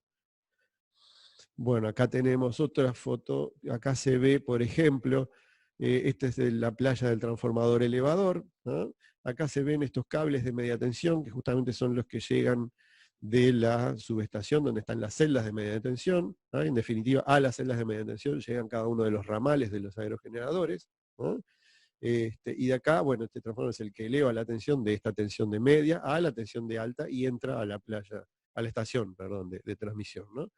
Bueno, acá tenemos otra foto, acá se ve, por ejemplo, esta es de la playa del transformador elevador, ¿no? Acá se ven estos cables de media tensión, que justamente son los que llegan de la subestación, donde están las celdas de media tensión, ¿no? En definitiva, a las celdas de media tensión llegan cada uno de los ramales de los aerogeneradores, ¿no? Y de acá, bueno, este transformador es el que eleva la tensión de esta tensión de media a la tensión de alta y entra a la playa, a la estación, perdón, de transmisión, ¿no?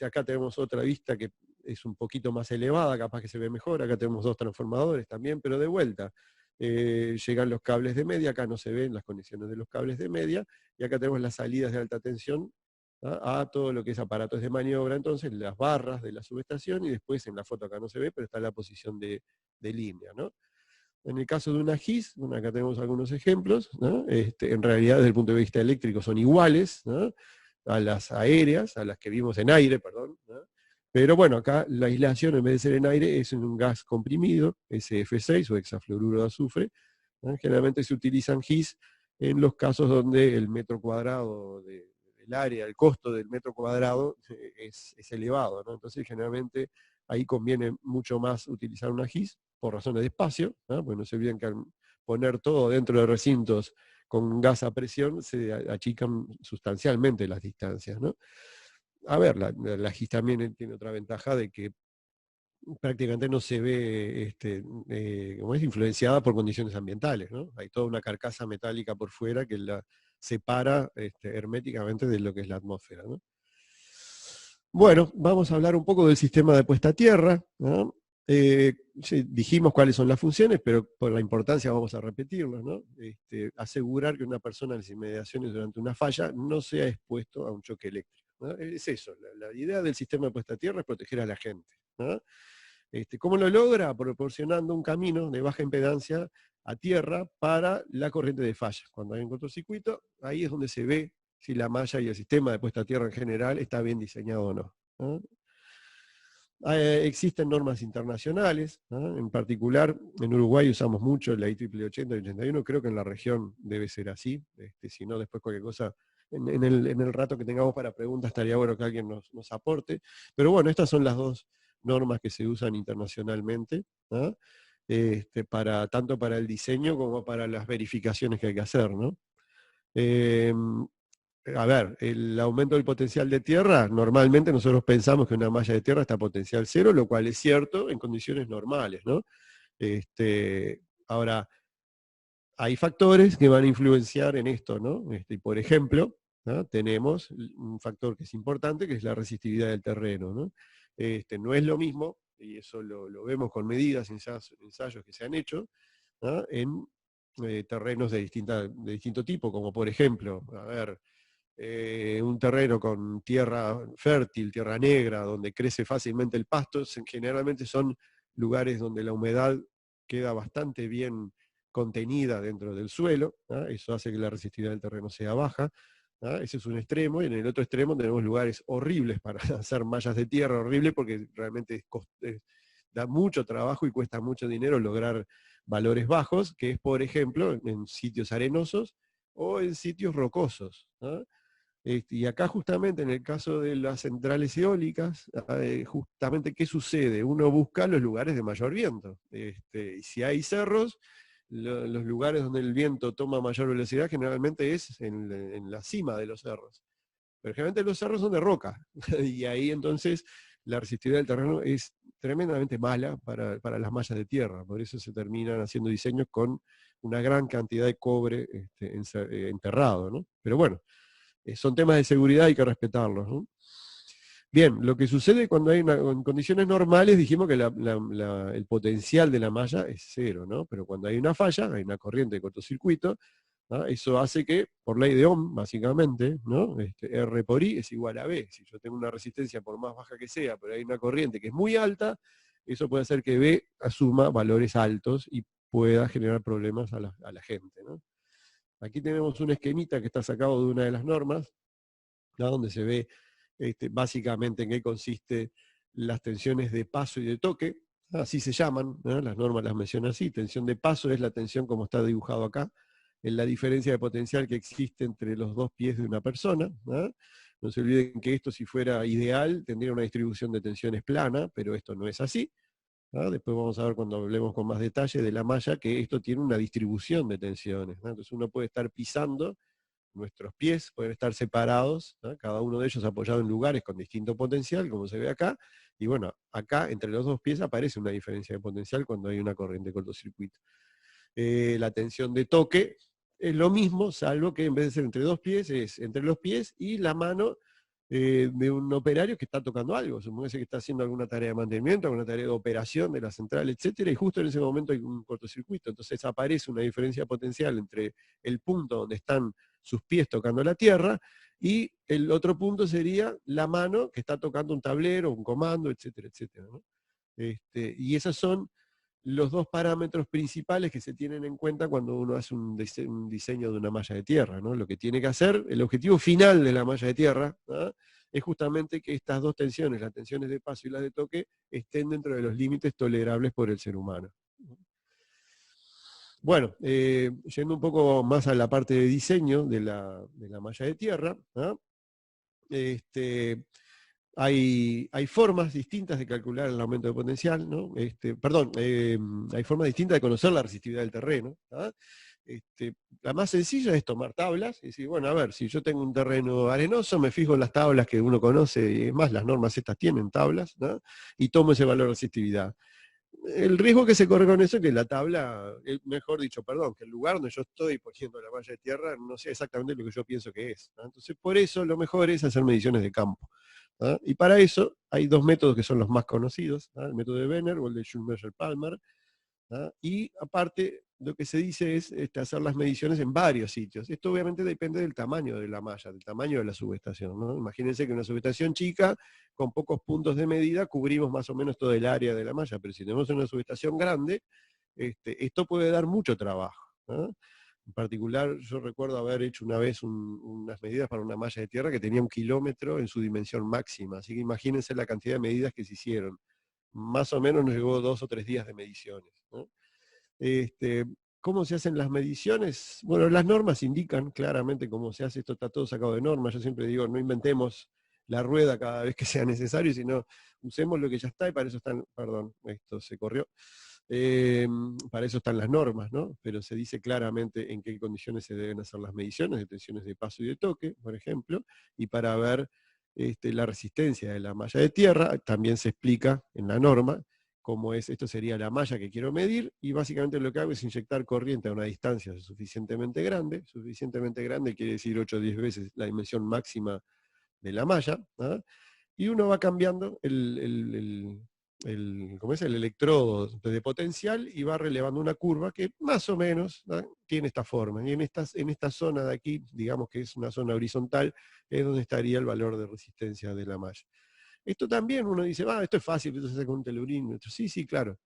Acá tenemos otra vista que es un poquito más elevada, capaz que se ve mejor. Acá tenemos dos transformadores también, pero de vuelta. Llegan los cables de media, acá no se ven las conexiones de los cables de media, y acá tenemos las salidas de alta tensión, ¿ah? A todo lo que es aparatos de maniobra, entonces las barras de la subestación, y después en la foto acá no se ve, pero está la posición de línea, ¿no? En el caso de una GIS, bueno, acá tenemos algunos ejemplos, ¿no? En realidad desde el punto de vista eléctrico son iguales, ¿no? A las aéreas, a las que vimos en aire, perdón, ¿no? Pero bueno, acá la aislación en vez de ser en aire es en un gas comprimido, SF6 o hexafluoruro de azufre, ¿no? Generalmente se utilizan GIS en los casos donde el metro cuadrado del área, el costo del metro cuadrado es elevado, ¿no? Entonces generalmente ahí conviene mucho más utilizar una GIS por razones de espacio, ¿no? Porque no se olviden que al poner todo dentro de recintos con gas a presión se achican sustancialmente las distancias, ¿no? A ver, la GIS también tiene otra ventaja de que prácticamente no se ve, como es, influenciada por condiciones ambientales, ¿no? Hay toda una carcasa metálica por fuera que la separa herméticamente de lo que es la atmósfera, ¿no? Bueno, vamos a hablar un poco del sistema de puesta a tierra, ¿no? Sí, dijimos cuáles son las funciones, pero por la importancia vamos a repetirlas, ¿no? Asegurar que una persona en las inmediaciones durante una falla no sea expuesto a un choque eléctrico, ¿no? Es eso, la idea del sistema de puesta a tierra es proteger a la gente, ¿no? ¿Cómo lo logra? Proporcionando un camino de baja impedancia a tierra para la corriente de falla. Cuando hay un cortocircuito, ahí es donde se ve si la malla y el sistema de puesta a tierra en general está bien diseñado o no, ¿no? Existen normas internacionales, ¿no? En particular en Uruguay usamos mucho la IEEE 80 y 81, creo que en la región debe ser así, si no después cualquier cosa, en el rato que tengamos para preguntas estaría bueno que alguien nos aporte, pero bueno, estas son las dos normas que se usan internacionalmente, ¿no? Tanto para el diseño como para las verificaciones que hay que hacer, ¿no? A ver, el aumento del potencial de tierra, normalmente nosotros pensamos que una malla de tierra está a potencial cero, lo cual es cierto en condiciones normales, ¿no? Ahora, hay factores que van a influenciar en esto, ¿no? Por ejemplo, ¿no? Tenemos un factor que es importante, que es la resistividad del terreno, ¿no? No es lo mismo, y eso lo vemos con medidas, ensayos que se han hecho, ¿no? En terrenos de distinto tipo, como por ejemplo, a ver, un terreno con tierra fértil, tierra negra, donde crece fácilmente el pasto, generalmente son lugares donde la humedad queda bastante bien contenida dentro del suelo, ¿no? Eso hace que la resistividad del terreno sea baja, ¿no? Ese es un extremo, y en el otro extremo tenemos lugares horribles para hacer mallas de tierra, horribles porque realmente da mucho trabajo y cuesta mucho dinero lograr valores bajos, que es, por ejemplo, en sitios arenosos o en sitios rocosos, ¿no? Y acá justamente en el caso de las centrales eólicas, justamente ¿qué sucede? Uno busca los lugares de mayor viento. Y si hay cerros, los lugares donde el viento toma mayor velocidad generalmente es en la cima de los cerros. Pero generalmente los cerros son de roca, y ahí entonces la resistividad del terreno es tremendamente mala para las mallas de tierra. Por eso se terminan haciendo diseños con una gran cantidad de cobre enterrado, ¿no? Pero bueno, son temas de seguridad, hay que respetarlos, ¿no? Bien, lo que sucede cuando hay en condiciones normales, dijimos que el potencial de la malla es cero, ¿no? Pero cuando hay una falla, hay una corriente de cortocircuito, ¿no? Eso hace que, por ley de Ohm, básicamente, ¿no? R por I es igual a B. Si yo tengo una resistencia, por más baja que sea, pero hay una corriente que es muy alta, eso puede hacer que B asuma valores altos y pueda generar problemas a la gente, ¿no? Aquí tenemos un esquemita que está sacado de una de las normas, ¿no? Donde se ve básicamente en qué consiste las tensiones de paso y de toque, así se llaman, ¿no? Las normas las mencionan así. Tensión de paso es la tensión como está dibujado acá, en la diferencia de potencial que existe entre los dos pies de una persona, ¿no? No se olviden que esto, si fuera ideal, tendría una distribución de tensiones plana, pero esto no es así, ¿no? Después vamos a ver, cuando hablemos con más detalle de la malla, que esto tiene una distribución de tensiones, ¿no? Entonces uno puede estar pisando, nuestros pies pueden estar separados, ¿no? Cada uno de ellos apoyado en lugares con distinto potencial, como se ve acá, y bueno, acá entre los dos pies aparece una diferencia de potencial cuando hay una corriente de cortocircuito. La tensión de toque es lo mismo, salvo que en vez de ser entre dos pies, es entre los pies y la mano de un operario que está tocando algo. Supóngase que está haciendo alguna tarea de mantenimiento, alguna tarea de operación de la central, etcétera, y justo en ese momento hay un cortocircuito. Entonces aparece una diferencia potencial entre el punto donde están sus pies tocando la tierra y el otro punto sería la mano que está tocando un tablero, un comando, etcétera, etcétera, ¿no? Y esos son los dos parámetros principales que se tienen en cuenta cuando uno hace un diseño de una malla de tierra, ¿no? Lo que tiene que hacer, el objetivo final de la malla de tierra, ¿no? Es justamente que estas dos tensiones, las tensiones de paso y las de toque, estén dentro de los límites tolerables por el ser humano. Bueno, yendo un poco más a la parte de diseño de la malla de tierra, ¿no? Hay formas distintas de calcular el aumento de potencial, ¿no? Hay formas distintas de conocer la resistividad del terreno, ¿no? La más sencilla es tomar tablas y decir, bueno, a ver, si yo tengo un terreno arenoso, me fijo en las tablas que uno conoce, y es más, las normas estas tienen tablas, ¿no? Y tomo ese valor de resistividad. El riesgo que se corre con eso es que la tabla, mejor dicho, perdón, que el lugar donde yo estoy poniendo la malla de tierra no sea exactamente lo que yo pienso que es, ¿no? Entonces, por eso lo mejor es hacer mediciones de campo, ¿no? Y para eso hay dos métodos que son los más conocidos, ¿no? El método de Benner o el de Schumacher-Palmer, ¿no? Y aparte, lo que se dice es hacer las mediciones en varios sitios. Esto obviamente depende del tamaño de la malla, del tamaño de la subestación, ¿no? Imagínense que una subestación chica, con pocos puntos de medida, cubrimos más o menos todo el área de la malla, pero si tenemos una subestación grande, esto puede dar mucho trabajo, ¿no? En particular, yo recuerdo haber hecho una vez unas medidas para una malla de tierra que tenía 1 kilómetro en su dimensión máxima, así que imagínense la cantidad de medidas que se hicieron. Más o menos nos llevó 2 o 3 días de mediciones, ¿no? ¿Cómo se hacen las mediciones? Bueno, las normas indican claramente cómo se hace, esto está todo sacado de normas, yo siempre digo, no inventemos la rueda cada vez que sea necesario, sino usemos lo que ya está, y para eso están, perdón, esto se corrió, para eso están las normas, ¿no? Pero se dice claramente en qué condiciones se deben hacer las mediciones de tensiones de paso y de toque, por ejemplo, y para ver la resistencia de la malla de tierra, también se explica en la norma cómo es, esto sería la malla que quiero medir, y básicamente lo que hago es inyectar corriente a una distancia suficientemente grande quiere decir 8 o 10 veces la dimensión máxima de la malla, ¿no? Y uno va cambiando ¿cómo es? El electrodo de potencial y va relevando una curva que más o menos, ¿no? Tiene esta forma. Y en esta zona de aquí, digamos que es una zona horizontal, es donde estaría el valor de resistencia de la malla. Esto también uno dice, esto es fácil, esto se hace con un teleurímetro. Sí, sí, claro.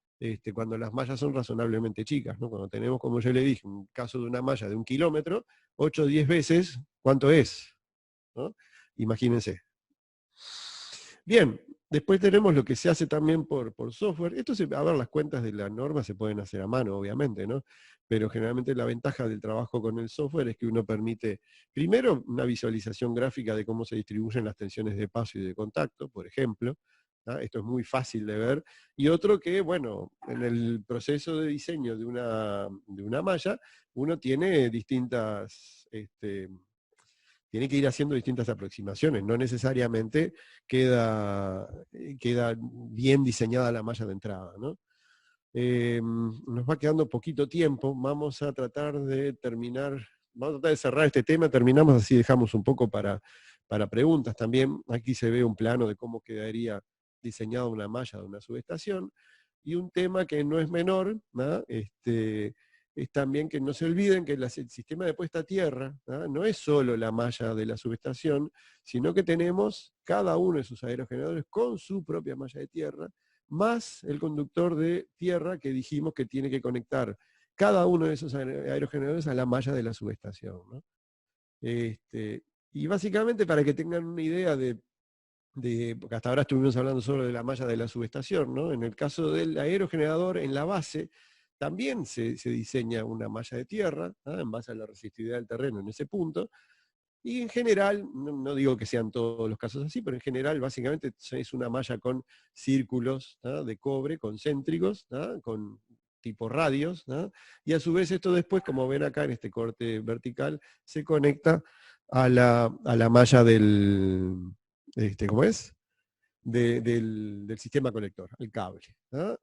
Cuando las mallas son razonablemente chicas, ¿no? Cuando tenemos, como yo le dije, un caso de una malla de 1 kilómetro, 8 o 10 veces, ¿cuánto es? ¿No? Imagínense. Bien, después tenemos lo que se hace también por software. A ver, las cuentas de la norma se pueden hacer a mano, obviamente, ¿no? Pero generalmente la ventaja del trabajo con el software es que uno permite, primero, una visualización gráfica de cómo se distribuyen las tensiones de paso y de contacto, por ejemplo. ¿Ah? Esto es muy fácil de ver. Y otro que, bueno, en el proceso de diseño de una malla, uno tiene tiene que ir haciendo distintas aproximaciones, no necesariamente queda bien diseñada la malla de entrada, ¿no? Nos va quedando poquito tiempo, vamos a tratar de cerrar este tema, terminamos así, dejamos un poco para preguntas también. Aquí se ve un plano de cómo quedaría diseñada una malla de una subestación, y un tema que no es menor, ¿no? Es también que no se olviden que el sistema de puesta a tierra, ¿no? No es solo la malla de la subestación, sino que tenemos cada uno de sus aerogeneradores con su propia malla de tierra, más el conductor de tierra que dijimos que tiene que conectar cada uno de esos aerogeneradores a la malla de la subestación, ¿no? Y básicamente, para que tengan una idea de porque hasta ahora estuvimos hablando solo de la malla de la subestación, ¿no? En el caso del aerogenerador, en la base, también se diseña una malla de tierra, ¿ah? En base a la resistividad del terreno en ese punto, y en general, no digo que sean todos los casos así, pero en general básicamente es una malla con círculos, ¿ah? De cobre concéntricos, ¿ah? Con tipo radios, ¿ah? Y a su vez esto después, como ven acá en este corte vertical, se conecta a la malla ¿cómo es? Del sistema colector, el cable, ¿ah?